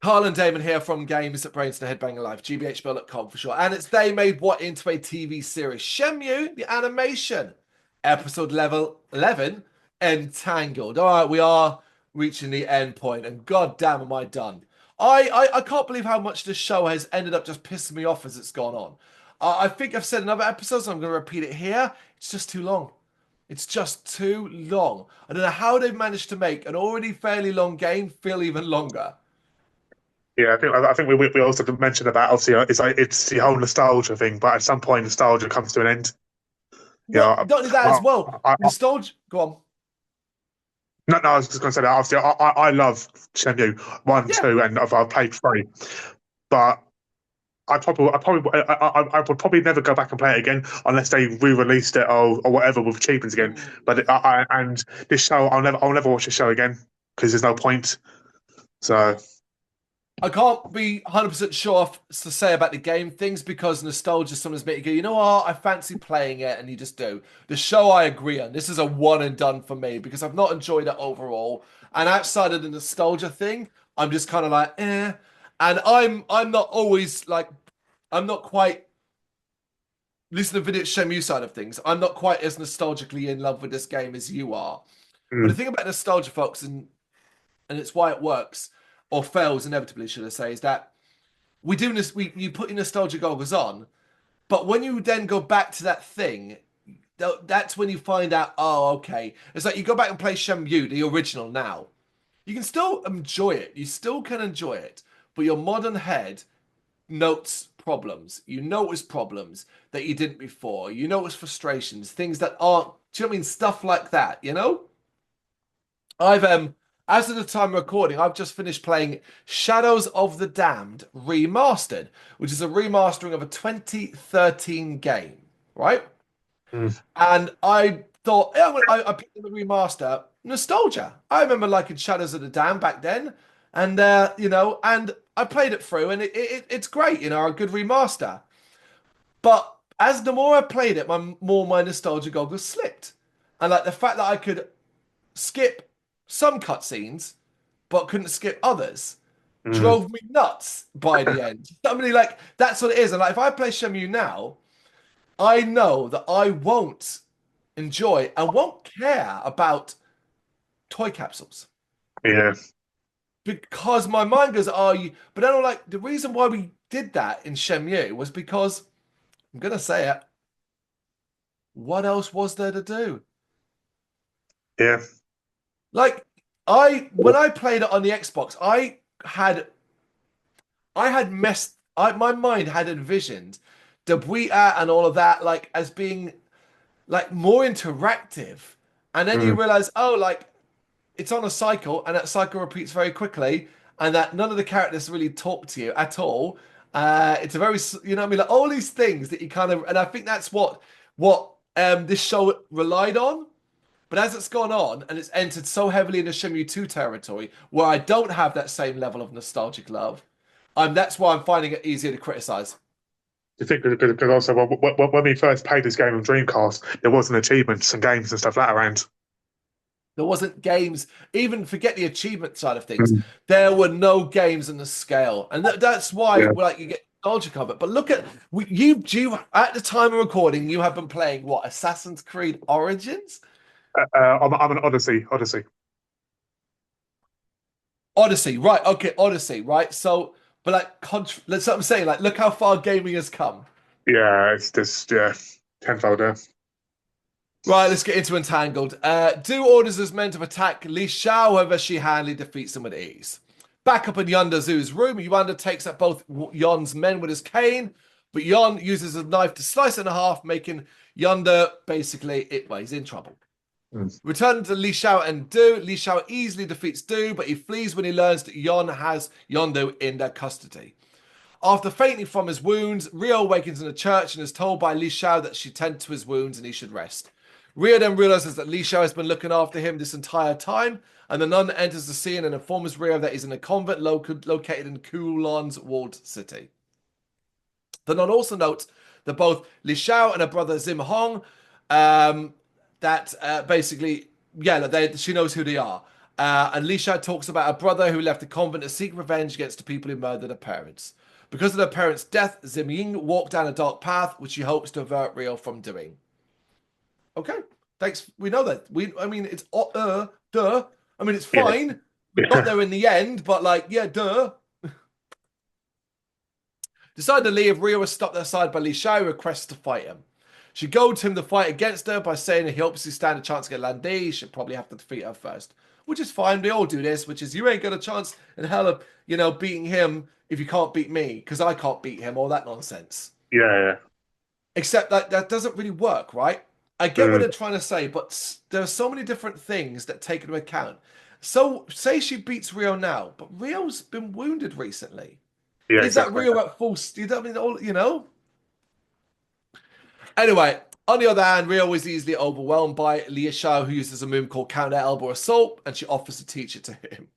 Carl and Damon here from Brrraains A Head-Banging Life, gbhblofficial for short. And it's they made what into a TV series? Shenmue, the animation. Episode level 11, Entangled. All right, we are reaching the end point, and god damn am I done. I can't believe how much this show has ended up just pissing me off as it's gone on. I think I've said in other episodes, and I'm going to repeat it here, it's just too long. It's just too long. I don't know how they've managed to make an already fairly long game feel even longer. Yeah, I think we also mentioned about obviously it's the whole nostalgia thing, but at some point nostalgia comes to an end. You Well, know, not only that as well. Nostalgia. Go on. no, I was just going to say that obviously I love Shenmue one, Yeah. two, and I've played three, but I would probably never go back and play it again unless they re-released it or whatever with achievements again. But and this show I'll never watch the show again because there's no point. So I can't be 100% sure to say about the game things because nostalgia sometimes make you go, you know what, I fancy playing it, and you just do. The show I agree on. This is a one and done for me because I've not enjoyed it overall. And outside of the nostalgia thing, I'm just kind of like, eh. And I'm not always like I'm not quite listening to the Shenmue side of things. I'm not quite as nostalgically in love with this game as you are. But the mm, thing about nostalgia, folks, and it's why it works or fails inevitably, should I say, is that we do this. You put your nostalgia goggles on, but when you then go back to that thing, that's when you find out. Oh, okay. It's like you go back and play Shenmue, the original. Now you can still enjoy it. You still can enjoy it, but your modern head notes problems. You notice problems that you didn't before. You notice frustrations, things that aren't. Do you know what I mean? Stuff like that. You know. I've as of the time of recording, I've just finished playing Shadows of the Damned Remastered, which is a remastering of a 2013 game, right? mm, And I thought, yeah, I picked up the remaster, nostalgia. I remember liking Shadows of the Damned back then, and and I played it through, and it's great, a good remaster. But as the more I played it, my nostalgia goggles slipped, and like the fact that I could skip some cutscenes, but couldn't skip others, mm. drove me nuts by the end. I mean, like that's what it is. And like, if I play Shenmue now, I know that I won't enjoy and won't care about toy capsules Yeah, because my mind goes, "Oh, you?" But then I'm like, the reason why we did that in Shenmue was because I'm gonna say it. What else was there to do? yeah, Like when I played it on the Xbox, I had messed. My mind had envisioned the Brrraains and all of that like as being like more interactive, and then you mm, realize, oh, like it's on a cycle, and that cycle repeats very quickly, and that none of the characters really talk to you at all. It's a very, you know what I mean, like all these things that you kind of, and I think that's what this show relied on. But as it's gone on and it's entered so heavily into Shenmue 2 territory, where I don't have that same level of nostalgic love, that's why I'm finding it easier to criticize. I think because also when we first played this game on Dreamcast, there wasn't achievements and games and stuff like that around. There wasn't games, even forget the achievement side of things. Mm. There were no games in the scale, and that's why Yeah, like you get nostalgic of it. But look at you at the time of recording, you have been playing what Assassin's Creed Origins, I'm an Odyssey. Odyssey, right? Okay, Odyssey, right? So, but like, that's what I'm saying. Like, look how far gaming has come. Yeah, it's just tenfold. Yeah. Right, let's get into Entangled. Do orders as meant to attack Li Xiao, however, she handily defeats them with ease. Back up in Yonda Zhu's room, Yonda takes out both Yon's men with his cane, but Yon uses a knife to slice it in half, making Yonda basically he's in trouble. Mm. Returning to Li Xiao and Du, Li Xiao easily defeats Du, but he flees when he learns that Yon has Yondu in their custody. After fainting from his wounds, Rio awakens in the church and is told by Li Xiao that she tend to his wounds and he should rest. Rio then realizes that Li Xiao has been looking after him this entire time, and the nun enters the scene and informs Rio that he's in a convent located in Kulon's walled city. The nun also notes that both Li Xiao and her brother Zim Hong, that basically, yeah, she knows who they are. And Li Shao talks about a brother who left the convent to seek revenge against the people who murdered her parents. Because of their parents' death, Zimying walked down a dark path, which she hopes to avert Rio from doing. Okay, thanks. We know that. I mean, it's duh. I mean, it's Yeah. fine. We got there in the end, but like, yeah, duh. Decidedly, if Rio was stopped outside by Li Shao, requests to fight him. She goads him to fight against her by saying he hopes he stand a chance to get Landy, he should probably have to defeat her first. Which is fine. We all do this, which is you ain't got a chance in hell of, beating him if you can't beat me, because I can't beat him, all that nonsense. Yeah. Except that doesn't really work, right? I get what Mm. they're trying to say, but there are so many different things that take into account. So, say she beats Rio now, but Rio's been wounded recently. Yeah, Is that exactly. Rio at full? I mean, all. Anyway, on the other hand, Rio is easily overwhelmed by Li Shao, who uses a move called counter elbow assault, and she offers to teach it to him.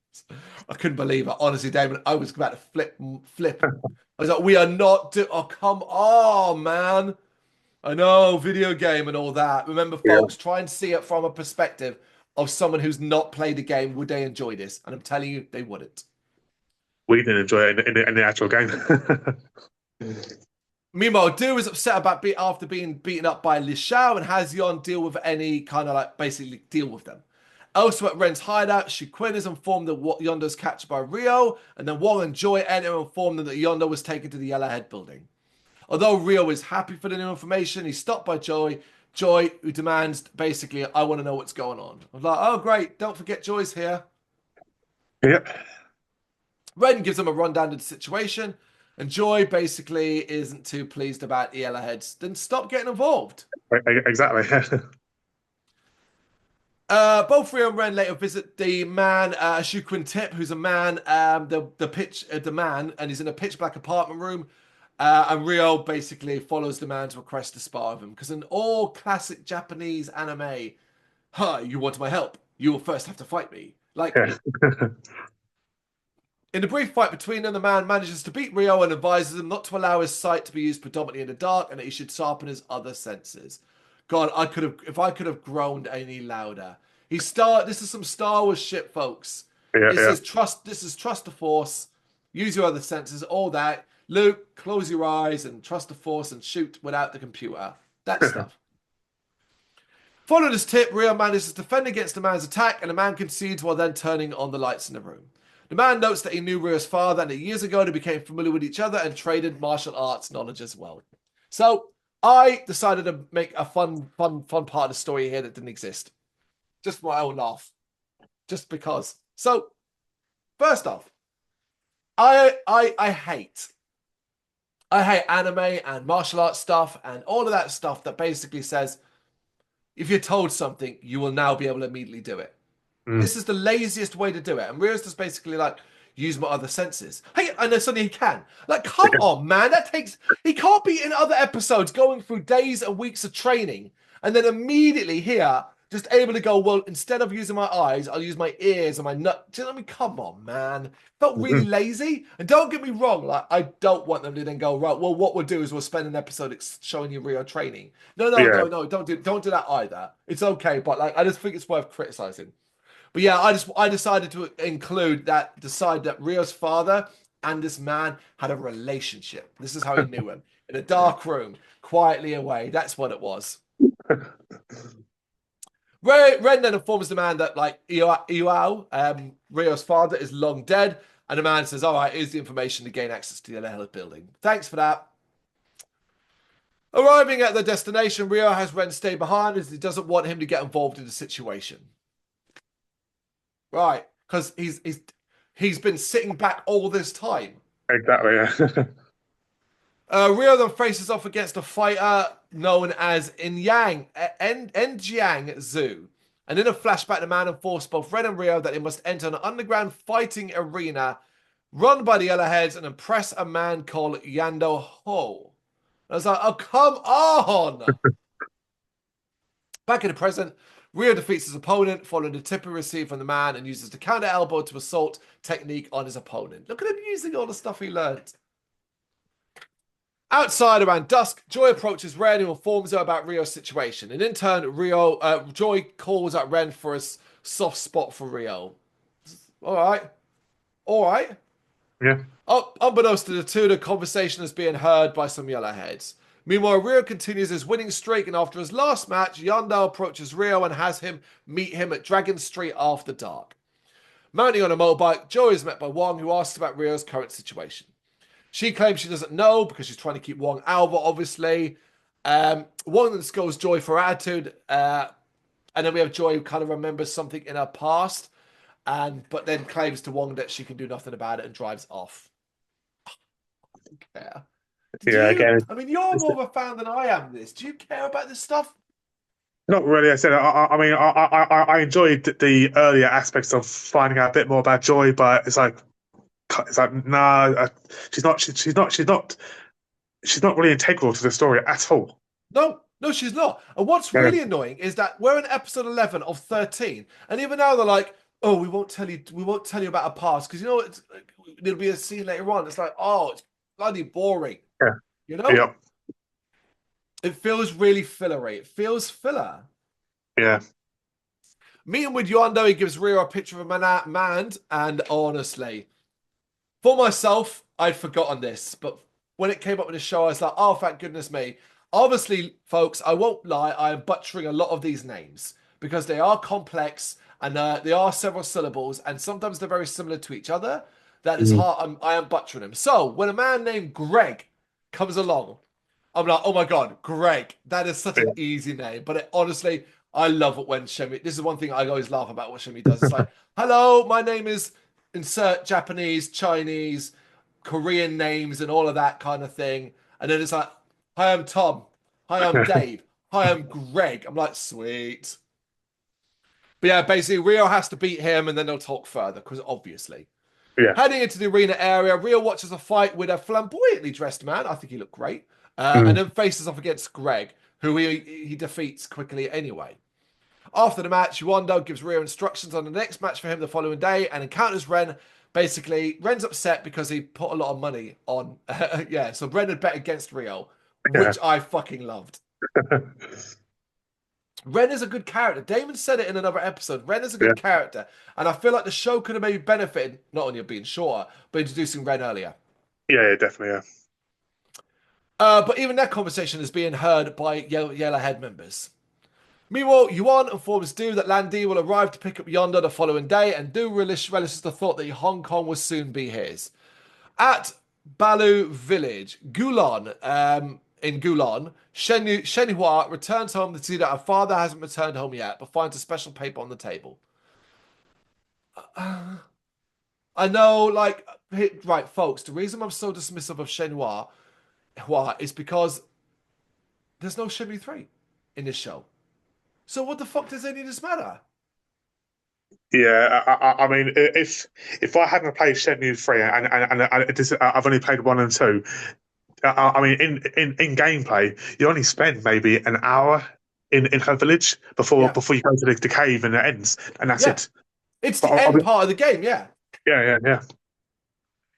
I couldn't believe it. Honestly, Damon, I was about to flip. I was like, we are not oh, come on, man. I know, video game and all that. Remember, Yeah. folks, try and see it from a perspective of someone who's not played the game. Would they enjoy this? And I'm telling you, they wouldn't. We didn't enjoy it in the actual game. Meanwhile, Do is upset about after being beaten up by Li Shao and has Yon deal with any kind of like basically deal with them. Elsewhere at Ren's hideout, Shiquin is informed that Yondo's captured by Rio, and then Wong and Joy enter and inform them that Yondo was taken to the Yellow Head building. Although Rio is happy for the new information, he's stopped by Joy. Joy, who demands basically, I want to know what's going on. I'm like, oh great, don't forget Joy's here. Yep. Ren gives him a rundown of the situation, and Joy basically isn't too pleased about the Yellowheads. Then stop getting involved. Exactly. Both Rio and Ren later visit the man, Shuquin Tip, who's a man, the man, and he's in a pitch black apartment room. And Rio basically follows the man to request to spar with him. Because in all classic Japanese anime, hi, you want my help? You will first have to fight me. Like, Yeah. in the brief fight between them, the man manages to beat Rio and advises him not to allow his sight to be used predominantly in the dark and that he should sharpen his other senses. God, if I could have groaned any louder. This is some Star Wars shit, folks. This Yeah. is trust the Force. Use your other senses, all that. Luke, close your eyes and trust the Force and shoot without the computer. That stuff. Following this tip, Rio manages to defend against the man's attack, and the man concedes while then turning on the lights in the room. The man notes that he knew Rio's father and that years ago they became familiar with each other and traded martial arts knowledge as well. So I decided to make a fun part of the story here that didn't exist. Just for my own laugh. Just because. So, first off, I hate anime and martial arts stuff and all of that stuff that basically says if you're told something, you will now be able to immediately do it. Mm. This is the laziest way to do it. And Rio's just basically like, use my other senses. Hey, and then suddenly he can. Like, come on, man. He can't be in other episodes going through days and weeks of training and then immediately here, just able to go, well, instead of using my eyes, I'll use my ears and my nut. Do you know what I mean? Come on, man. Felt really lazy. And don't get me wrong, like, I don't want them to then go, right, well, what we'll do is we'll spend an episode showing you Rio training. No, don't do that either. It's okay, but like, I just think it's worth criticizing. But yeah, I decided to decide that Rio's father and this man had a relationship. This is how he knew him. In a dark room, quietly away. That's what it was. Ren then informs the man that like Iwao, Rio's father, is long dead, and the man says, all right, here's the information to gain access to the Yellow building. Thanks for that. Arriving at the destination, Rio has Ren stay behind as he doesn't want him to get involved in the situation. Right, because he's been sitting back all this time. Exactly. Yeah. Rio then faces off against a fighter known as Enjiang Zhu. And in a flashback, the man enforced both Ren and Rio that they must enter an underground fighting arena run by the Yellowheads and impress a man called Yando Ho. I was like, oh, come on! Back in the present, Rio defeats his opponent following the tip he received from the man and uses the counter elbow to assault technique on his opponent. Look at him using all the stuff he learned. Outside around dusk, Joy approaches Ren and informs her about Rio's situation. And in turn, Joy calls out Ren for a soft spot for Rio. All right. All right. Yeah, Unbeknownst to the two, the conversation is being heard by some yellowheads. Meanwhile, Rio continues his winning streak, and after his last match, Yandel approaches Rio and has him meet him at Dragon Street after dark. Mounting on a motorbike, Joey is met by Wong, who asks about Rio's current situation. She claims she doesn't know because she's trying to keep Wong out of it, obviously. Wong then scolds Joy for her attitude, and then we have Joy who kind of remembers something in her past, but then claims to Wong that she can do nothing about it and drives off. Yeah. Did yeah. you? Again, I mean, you're it's more of a fan than I am. This. Do you care about this stuff? not really. I said. I mean, I enjoyed the earlier aspects of finding out a bit more about Joy, but it's like nah. She's not really integral to the story at all. No, no, she's not. And what's Yeah, really annoying is that we're in episode 11 of 13, and even now they're like, "Oh, we won't tell you about her past because you know there'll be a scene later on." It's like, oh, it's bloody boring. yeah, You know, yeah, it feels really fillery. It feels filler. yeah, Meeting with Yondo, he gives Rio a picture of a man, and honestly, for myself, I'd forgotten this, but when it came up in the show, I was like, oh, thank goodness me. Obviously, folks, I won't lie, I am butchering a lot of these names because they are complex and they are several syllables, and sometimes they're very similar to each other. That is mm, hard. I am butchering them. So when a man named Greg comes along, I'm like, oh my god, Greg. That is such an yeah, easy name. But honestly, I love it when Shenmue. This is one thing I always laugh about what Shenmue does. It's like, hello, my name is insert Japanese, Chinese, Korean names, and all of that kind of thing. And then it's like, hi, I'm Tom. Hi, I'm Dave. Hi, I'm Greg. I'm like, sweet. But yeah, basically, Rio has to beat him, and then they'll talk further because obviously. yeah, Heading into the arena area, Rio watches a fight with a flamboyantly dressed man. I think he looked great. And mm, then faces off against Greg, who he defeats quickly anyway. After the match, Wando gives Rio instructions on the next match for him the following day and encounters Ren. Basically, Ren's upset because he put a lot of money on. Yeah, so Ren had bet against Rio, yeah, which I fucking loved. Ren is a good character. Damon said it in another episode. Ren is a yeah, good character. And I feel like the show could have maybe benefited, not only of being shorter, but introducing Ren earlier. yeah, definitely, But even that conversation is being heard by Yellowhead members. Meanwhile, Yuan informs Du that Lan Di will arrive to pick up Yonda the following day, and Du relishes the thought that Hong Kong will soon be his. At Balu Village, in Gulan, Shenhua returns home to see that her father hasn't returned home yet, but finds a special paper on the table. I know, like, right, folks, the reason I'm so dismissive of Shenhua is because there's no Shenmue 3 in this show. So what the fuck does any of this matter? yeah. I mean, if I hadn't played Shenmue 3 and I've only played 1 and 2, I mean, in gameplay, you only spend maybe an hour in her village Yeah. before you go to the cave and it ends, and that's Yeah. it. It's But the end part of the game, yeah. yeah.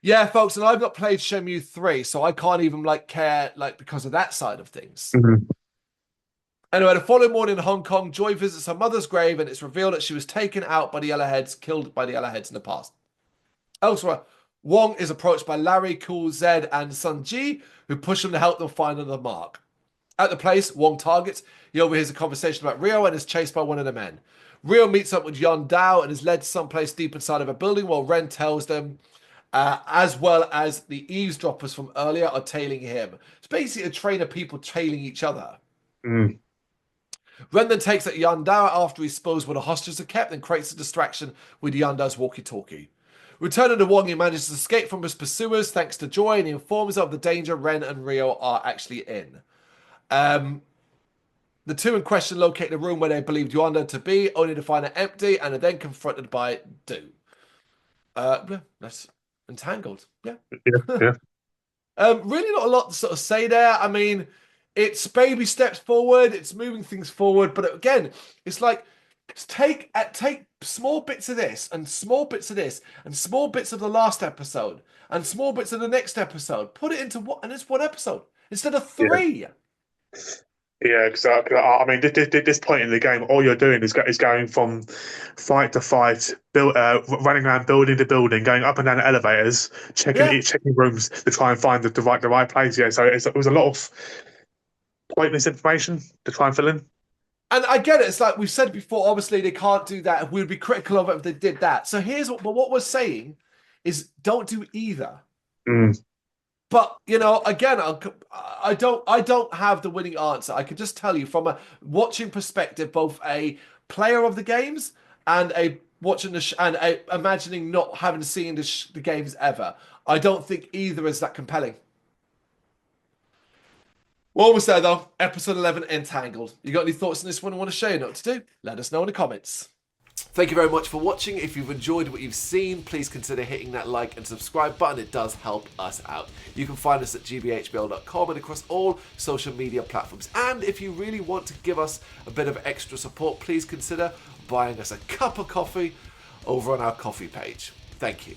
Yeah, folks, and I've not played Shenmue 3, so I can't even like care like because of that side of things. Mhm. Anyway, the following morning in Hong Kong, Joy visits her mother's grave and it's revealed that she was taken out by the Yellowheads, killed by the Yellowheads in the past. Elsewhere, Wong is approached by Larry, Cool Zed, and Sun Ji, who push him to help them find another mark. At the place, Wong targets. He overhears a conversation about Rio and is chased by one of the men. Rio meets up with Yon Dao and is led someplace deep inside of a building while Ren tells them, as well as the eavesdroppers from earlier are tailing him. It's basically a train of people tailing each other. Mm. Ren then takes out Yandao after he spills where the hostages are kept and creates a distraction with Yandao's walkie-talkie. Returning to Wong, he manages to escape from his pursuers thanks to Joy, and he informs of the danger Ren and Rio are actually in. The two in question locate the room where they believed Yanda to be, only to find it empty, and are then confronted by Du. Yeah, that's Entangled. Yeah. Yeah, yeah, Really not a lot to sort of say there. I mean, it's baby steps forward, it's moving things forward, but again, it's like take small bits of this and small bits of this and small bits of the last episode and small bits of the next episode. Put it into what and it's one episode instead of yeah. three. Yeah, because I mean, this point in the game, all you're doing is going from fight to fight, running around building to building, going up and down elevators, Yeah. checking rooms to try and find the right place. Yeah, so it was a lot of pointless information to try and fill in. And I get it. It's like we've said before, obviously they can't do that. We'd be critical of it if they did that. So but what we're saying is don't do either. Mm. But again, I don't have the winning answer. I can just tell you from a watching perspective, both a player of the games and a watching and imagining not having seen the games ever. I don't think either is that compelling. We're almost there though. Episode 11, Entangled. You got any thoughts on this one and want to share? You know what to do? Let us know in the comments. Thank you very much for watching. If you've enjoyed what you've seen, please consider hitting that like and subscribe button. It does help us out. You can find us at gbhbl.com and across all social media platforms. And if you really want to give us a bit of extra support, please consider buying us a cup of coffee over on our coffee page. Thank you.